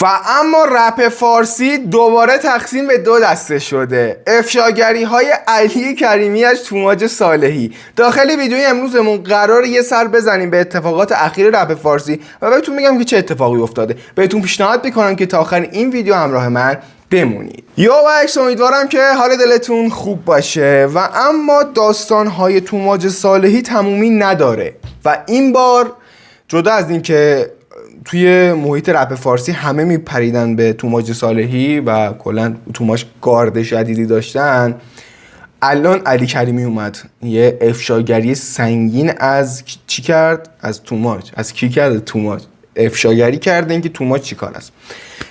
و اما رپ فارسی دوباره تقسیم به دو دسته شده. افشاگری های علی کریمی از توماج صالحی. داخل ویدیوی امروزمون قرار یه سر بزنیم به اتفاقات اخیر رپ فارسی و بهتون میگم که چه اتفاقی افتاده. بهتون پیشنهاد میکنم که تا آخر این ویدیو همراه من بمونید. امیدوارم که حال دلتون خوب باشه. و اما داستان‌های توماج صالحی تمومی نداره و این بار جدا از این که توی محیط رپ فارسی همه میپریدن به توماج صالحی و کلا توماج گارد شدیدی داشتن، الان علی کریمی اومد یه افشاگری سنگین از چی کرد؟ از توماج. از کی کرد؟ توماج. افشاگری کرده اینکه توماج چی کار است.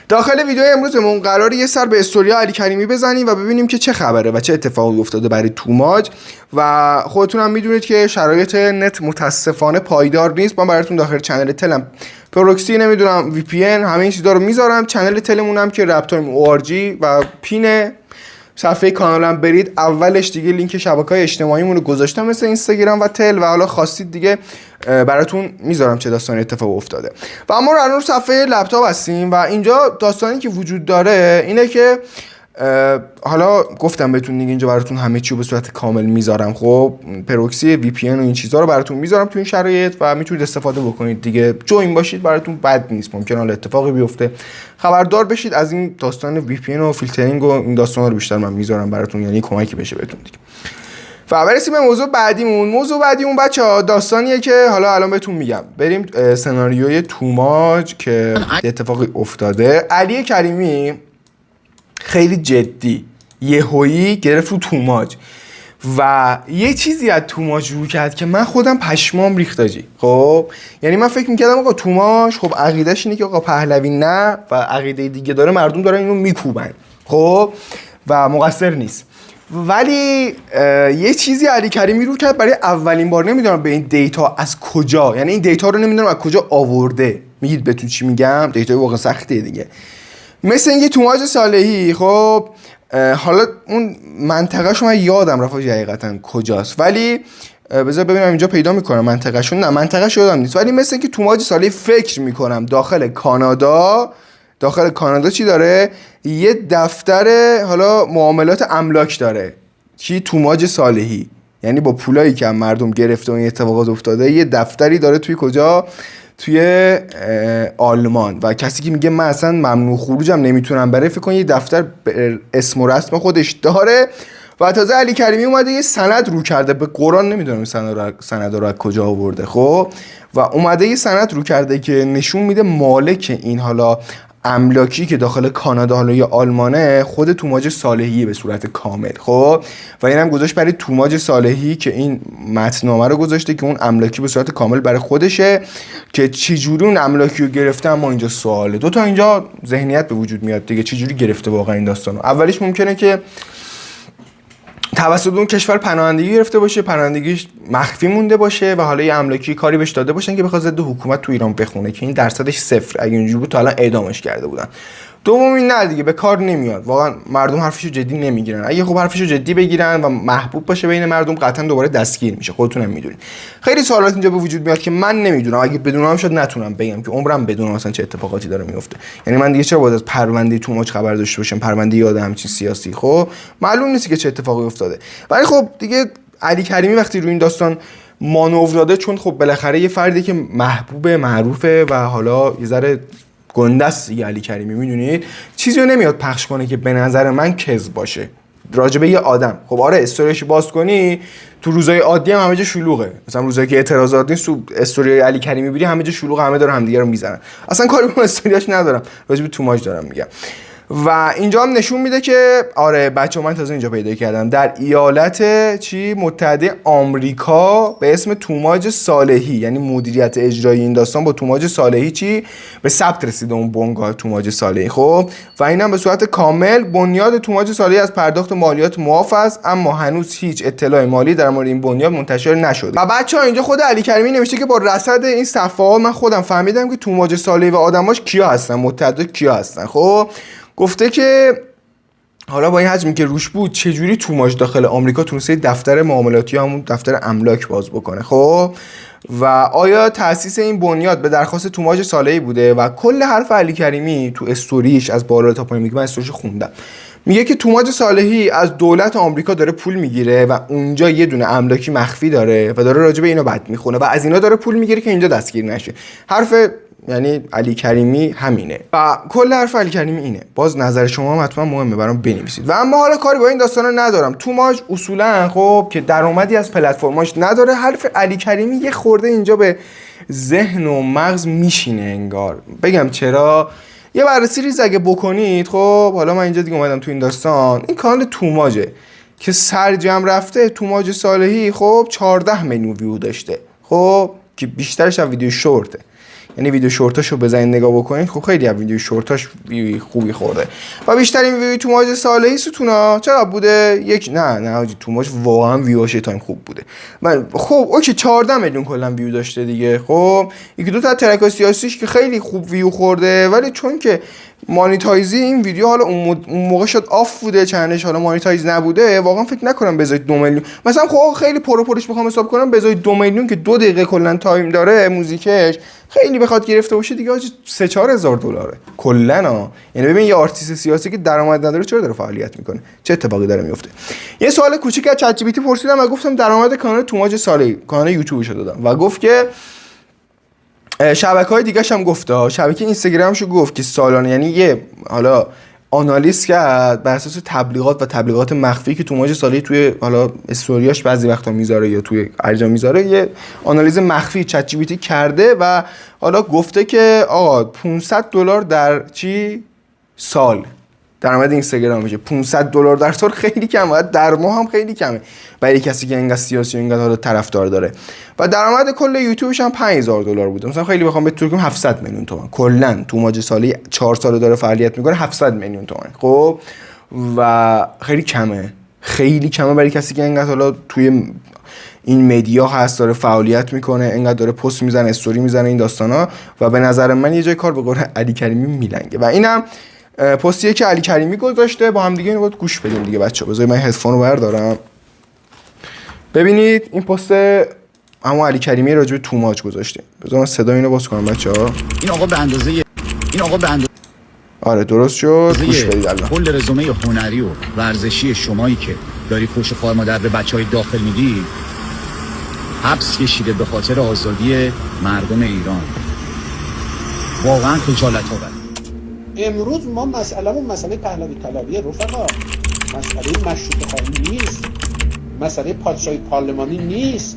داخل ویدیو امروزمون قراره یه سر به استوریا علی کریمی بزنیم و ببینیم که چه خبره و چه اتفاقی افتاده برای توماج. و خودتون هم میدونید که شرایط نت متاسفانه پایدار نیست. من براتون داخل چنل تلم پروکسی نمیدونم وی پی ان همه این چیزا رو میذارم. چنل تلمون هم که رپ تایم او آر جی و پین صفحه کانالم برید اولش دیگه لینک شبکه‌های اجتماعیمون رو گذاشتم مثل اینستاگرام و تل و حالا خواستید دیگه براتون میذارم چه داستانی اتفاق افتاده. و ما الان رو صفحه لپتاپ هستیم و اینجا داستانی که وجود داره اینه که حالا گفتم بهتون دیگه اینجا براتون همه چی رو به صورت کامل میذارم. خب پروکسی وی پی ان و این چیزا رو براتون میذارم تو این شرایط و میتونید استفاده بکنید دیگه. جوین باشید براتون بد نیست. ممکنه حالا اتفاقی بیفته خبردار بشید از این داستان وی پی ان و فیلترینگ و این داستانا رو بیشتر من میذارم براتون، یعنی کمکی بشه بهتون دیگه. و برسیم به موضوع بعدیمون بچه‌ها داستانیه که حالا الان بهتون میگم. بریم سناریوی توماج که اتفاقی افتاده. علی کریمی خیلی جدی یهویی گرفت رو توماج و یه چیزی از توماج رو کرد که من خودم پشمام ریخت آجی. خب یعنی من فکر میکردم آقا توماج خب عقیدهش اینه که آقا پهلوی نه و عقیده دیگه داره، مردم دارن اینو میکوبن خب و مقصر نیست. ولی یه چیزی علی کریمی رو کرد برای اولین بار. نمیدونم به این دیتا از کجا، یعنی این دیتا رو نمیدونم از کجا آورده. میگید بهتون چی میگم؟ دیتا واقعا سختیه دیگه. مثل اینکه توماج صالحی خب حالا اون منطقه‌شو من یادم رفت حقیقتا کجاست، ولی بذار ببینم اینجا پیدا میکنم منطقه‌شو. نه منطقه‌شو یادم نیست، ولی مثل اینکه توماج صالحی فکر میکنم داخل کانادا چی داره؟ یه دفتر حالا معاملات املاک داره کی؟ توماج صالحی. یعنی با پولایی که مردم گرفته و این اتفاقات افتاده یه دفتری داره توی کجا؟ توی آلمان. و کسی که میگه من اصلا ممنوع خروجم نمیتونم برای فکر کن یه دفتر اسم و رسم خودش داره. و تازه علی کریمی اومده یه سند رو کرده، به قرآن نمیدونم سند رو از کجا آورده خب، و اومده یه سند رو کرده که نشون میده مالک این حالا املاکی که داخل کانادا حالا یا آلمانه خود توماج صالحی به صورت کامل خب. و اینم گذاشت برای توماج صالحی که این متننامه رو گذاشته که اون املاکی به صورت کامل برای خودشه که چجوری اون املاکی رو گرفته. اما اینجا سواله، دو تا اینجا ذهنیت به وجود میاد دیگه، چجوری گرفته واقعا این داستانو. اولیش ممکنه که توسط اون کشور پناهندگی گرفته باشه، پناهندگیش مخفی مونده باشه و حالا یه املاکی کاری بهش داده باشن که بخواد ضد حکومت تو ایران بخونه که این درصدش صفر. اگه اینجوری بود تا الان اعدامش کرده بودن. دومی نه دیگه به کار نمیاد، واقعا مردم حرفشو جدی نمیگیرن. اگه خب حرفشو جدی بگیرن و محبوب باشه بین مردم قطعا دوباره دستگیر میشه. خودتون هم میدونید. خیلی سوالات اینجا به وجود میاد که من نمیدونم، اگه بدونم شاید نتونم بگم که عمرم بدونم مثلا چه اتفاقاتی داره میفته. یعنی من دیگه چرا باید از پرونده توماج خبر داشته باشم؟ پرونده یاد همچین سیاسی خب معلوم نیست که چه اتفاقی افتاده. ولی خب دیگه علی کریمی وقتی روی این داستان مانور داده، چون خب بالاخره یه فردی که محبوب معروفه و حالا یه ذره گنده است دیگه علی کریمی، میدونید چیزی رو نمیاد پخش کنه که به نظر من کذب باشه راجبه یه آدم. خب آره استوریش باز کنی تو روزای عادی هم همه جا شلوغه، مثلا روزایی که اعتراضات نیست تو استوری علی کریمی بری همه جا شلوغه، همه دارن همدیگه رو میزنن. اصلا کاری به استوریاش ندارم، راجبه توماج دارم میگم. و اینجا هم نشون میده که آره بچه‌ها من تازه اینجا پیدا کردم در ایالت متحده آمریکا به اسم توماج صالحی، یعنی مدیریت اجرایی این داستان با توماج صالحی به ثبت رسیده اون بنگاه توماج صالحی خب. و اینم به صورت کامل بنیاد توماج صالحی از پرداخت مالیات معاف است، اما هنوز هیچ اطلاع مالی در مورد این بنیاد منتشر نشده. و بچه‌ها اینجا خود علی کریمی نوشته که با رصد این صفحه‌ها من خودم فهمیدم که توماج صالحی و آدماش کیا هستن، متحد کیا هستن خب. گفته که حالا با این حجمی که روش بود چجوری توماج داخل آمریکا تونسته دفتر معاملاتی همون دفتر املاک باز بکنه خب. و آیا تأسیس این بنیاد به درخواست توماج صالحی بوده؟ و کل حرف علی کریمی تو استوریش از بالا تا پایین میگه، من استوریش خوندم، میگه که توماج صالحی از دولت آمریکا داره پول میگیره و اونجا یه دونه املاکی مخفی داره و داره راجع به اینا بد میخونه و از اینا داره پول میگیره که اینجا دستگیر نشه. حرف یعنی علی کریمی همینه و کل حرف علی کریمی اینه. باز نظر شما هم حتما مهمه برام بنویسید. و اما حالا کاری با این داستانا ندارم. توماج اصولا خب که درآمدی از پلتفرماش نداره. حرف علی کریمی یه خورده اینجا به ذهن و مغز میشینه انگار. بگم چرا؟ یه بررسی ریز اگه بکنید، خب حالا من اینجا دیگه اومدم تو این داستان، این کانال توماجه که سرجم رفته. توماج صالحی خب 14 میلیون ویو داشته، خب که بیشترش از ویدیو شورته. یعنی ویدیو شورتاشو بزنید نگاه بکنید، خب خیلی از ویدیو شورتاش ویو خوبی خورده. و بیشترین ویدیو توماج صالحی ستونا چقدر بوده؟ نه حاجی، توماج واقعا ویوش تایم خوب بوده. من خب اوکی 14 میلیون کلا ویو داشته دیگه. خب یکی دو تا ترک سیاسیش که خیلی خوب ویو خورده، ولی چون که مانیتایزی این ویدیو حالا اون موقع شد آف بوده، چنلش حالا مانیتایز نبوده، واقعا فکر نکنم بذارید 2 میلیون مثلا. خب خیلی پروش بخوام حساب کنم، بذارید 2 میلیون که 2 دقیقه کلا تایم داره موزیکش، خیلی بخواد گرفته باشه دیگه 3-4 هزار دلاره کلا. یعنی ببین یه آرتیست سیاسی که درآمد نداره چرا داره فعالیت میکنه؟ چه اتفاقی داره میفته؟ یه سوال کوچیک از چت جی پی تی پرسیدم و گفتم درآمد کانال توماج صالحی، کانال یوتیوبش رو دادم و گفت که شبکه‌های دیگه‌ش هم گفته، شبکه اینستاگرامشو گفت که سالانه، یعنی یه حالا آنالیز کرد بر اساس تبلیغات و تبلیغات مخفی که توماج صالحی توی حالا استوریاش بعضی وقتا میذاره یا توی ارجاع میذاره، یه آنالیز مخفی چت جی پی تی کرده و حالا گفته که آقا $500 در سال درآمد اینستاگرام میشه. $500 در سال خیلی کمه، در ماه هم خیلی کمه برای کسی که اینقدر سیاسی و اینقدر حالا طرفدار داره. و درآمد کل یوتیوبش هم $5000 بوده. مثلا خیلی بخوام بهتون بگم 700 میلیون تومان کلا توماج صالحی 4 سال داره فعالیت میکنه، 700 میلیون تومان. خب و خیلی کمه برای کسی که اینقدر حالا توی این مدیا هست، داره فعالیت میکنه، اینقدر داره پست میزنه، استوری میزنه، این داستانا. و به نظر من یه جای کار به قول علی کریمی میلنگه. و اینم پستیه که علی کریمی گذاشته، با هم دیگه اینو باید گوش بدیم دیگه بچه‌ها. بذارید من هدفون رو بردارم. ببینید این پست اما علی کریمی راجع به توماج گذاشته. بذار من صدا اینو باز کنم بچه‌ها. این آقا به اندازه آره درست شد. گوش بدید الان. کل رزومه هنری و ورزشی شمایی که داری فوش خواهر مادر به بچهای داخل میدی، حبس کشیده به خاطر آزادی مردم ایران. واقعا خجالت آور. امروز ما مسئله پهلوی طلبیه رفقا، مسئله مشروطه خواهی نیست، مسئله پادشاهی پارلمانی نیست،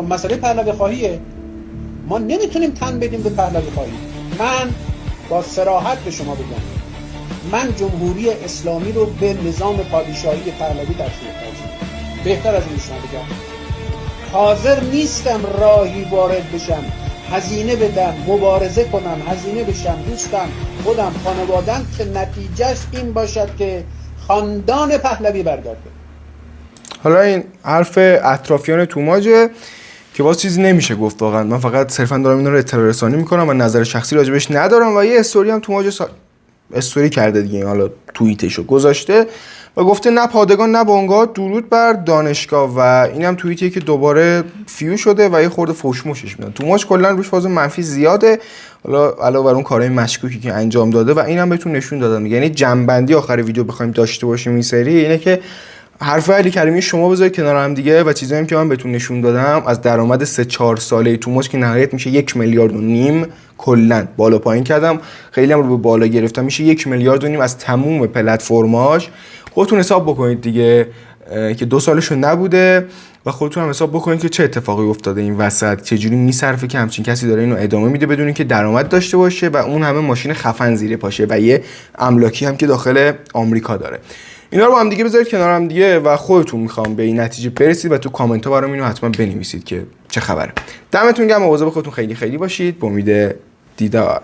مسئله پهلوی خواهیه. ما نمیتونیم تن بدیم به پهلوی خواهی. من با صراحت به شما بگم، من جمهوری اسلامی رو به نظام پادشاهی پهلوی تشبیه کردم. بهتر از این شما بگم، حاضر نیستم راهی وارد بشم، هزینه بدم، مبارزه کنم، هزینه بشم، دوستم، خودم، خانوادم، که نتیجهش این باشد که خاندان پهلوی برگرده. حالا این حرف اطرافیان توماجه که باز چیزی نمیشه گفت واقعا. من فقط صرفا دارم اینا رو اطلاع رسانی میکنم و نظر شخصی راجبش ندارم. و یه استوری هم توماج استوری کرده دیگه، حالا توییتشو گذاشته و گفته نه پادگان نه بنگاه، درود بر دانشگاه. و اینم توییتیه که دوباره فیو شده و یه خورده فوشموشش میدن. توماج کلا روش فاز منفی زیاده، حالا علاوه بر اون کارهای مشکوکی که انجام داده. و اینم بهتون نشون دادم. یعنی جنبندی آخر ویدیو بخوایم داشته باشیم این سری اینه که حرف علی کریمی شما بذارید کنار هم دیگه و چیزایی که من بهتون نشون دادم از درآمد 3-4 ساله توماج که نهایت میشه 1.5 میلیارد کلا بالا پایین کردم، خیلی هم رو به بالا گرفتم، میشه 1.5 میلیارد از تموم پلتفرماش. خودتون حساب بکنید دیگه که 2 سالشو نبوده و خودتون هم حساب بکنید که چه اتفاقی افتاده این وسط، چه جوری میصرفه که همچین کسی داره اینو ادامه میده بدون اینکه درآمد داشته باشه و اون همه ماشین خفن زیر پاشه و یه املاکی هم که داخل آمریکا داره. اینا رو با هم دیگه بذارید کنار هم دیگه و خودتون میخوام به این نتیجه برسید و تو کامنت ها برام اینو حتما بنویسید که چه خبره. دمتون گرم، مواظب خودتون خیلی باشید. با امید دیدار.